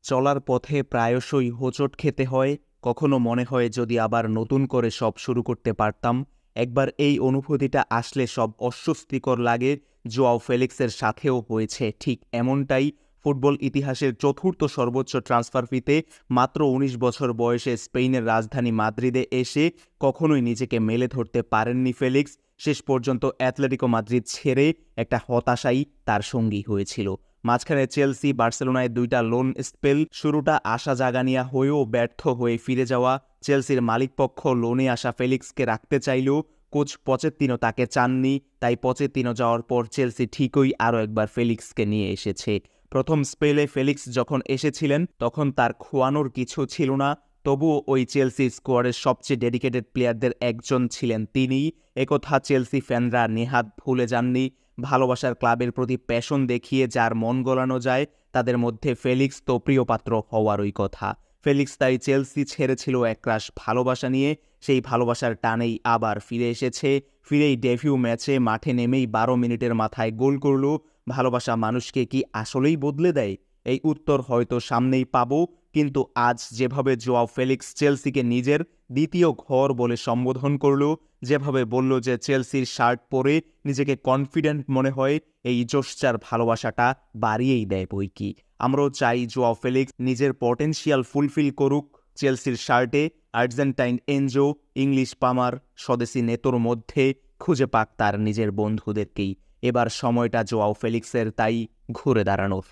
চলার পথে প্রায়শই হোঁচট খেতে হয়, কখনো মনে হয় যদি আবার নতুন করে সব শুরু করতে পারতাম। একবার এই অনুভূতিটা আসলে সব অস্বস্তিকর লাগে। জোয়াও ফেলিক্সের সাথেও হয়েছে ঠিক এমনটাই। ফুটবল ইতিহাসের চতুর্থ সর্বোচ্চ ট্রান্সফার ফিতে মাত্র ১৯ বছর বয়সে স্পেনের রাজধানী মাদ্রিদে এসে কখনোই নিজেকে মেলে ধরতে পারেননি ফেলিক্স। শেষ পর্যন্ত অ্যাটলেটিকো মাদ্রিদ ছেড়ে একটা হতাশাই তার সঙ্গী হয়েছিল। মাঝখানে চেলসি, বার্সেলোনায় ২টা লোন স্পেল, শুরুটা আশা জাগানিয়া হয়েও ব্যর্থ হয়ে ফিরে যাওয়া। চেলসির মালিকপক্ষ লোনে আসা ফেলিক্সকে রাখতে চাইলেও কোচ পচেত্তিনো তাকে চাননি, তাই পচেত্তিনো যাওয়ার পর চেলসি ঠিকই আরও একবার ফেলিক্সকে নিয়ে এসেছে। প্রথম স্পেলে ফেলিক্স যখন এসেছিলেন তখন তার খোয়ানোর কিছু ছিল না, তবুও ওই চেলসি স্কোয়াডের সবচেয়ে ডেডিকেটেড প্লেয়ারদের একজন ছিলেন তিনিই। একথা চেলসি ফ্যানরা নেহাত ভুলে যাননি। ভালোবাসার ক্লাবের প্রতি প্যাশন দেখিয়ে যার মন গলানো যায় তাদের মধ্যে ফেলিক্স তো প্রিয়পাত্র হওয়ারই কথা। ফেলিক্স তাই চেলসি ছেড়েছিল একরাশ ভালোবাসা নিয়ে, সেই ভালোবাসার টানেই আবার ফিরে এসেছে। ফিরেই ডেবিউ ম্যাচে মাঠে নেমেই ১২ মিনিটের মাথায় গোল করল। ভালোবাসা মানুষকে কি আসলেই বদলে দেয়? এই উত্তর হয়তো সামনেই পাবো, কিন্তু আজ যেভাবে জোয়াও ফেলিক্স চেলসিকে নিজের দ্বিতীয় ঘর বলে সম্বোধন করল, যেভাবে বলল যে চেলসির শার্ট পরে নিজেকে কনফিডেন্ট মনে হয়, এই জোশচার ভালোবাসাটা বাড়িয়েই দেয় বইকি। আমরাও চাই জোয়াও ফেলিক্স নিজের পটেনশিয়াল ফুলফিল করুক চেলসির শার্টে। আর্জেন্টাইন এনজো, ইংলিশ পামার, স্বদেশি নেতোর মধ্যে খুঁজে পাক তার নিজের বন্ধুদেরকেই। এবার সময়টা জোয়াও ফেলিক্সের তাই ঘুরে দাঁড়ানোর।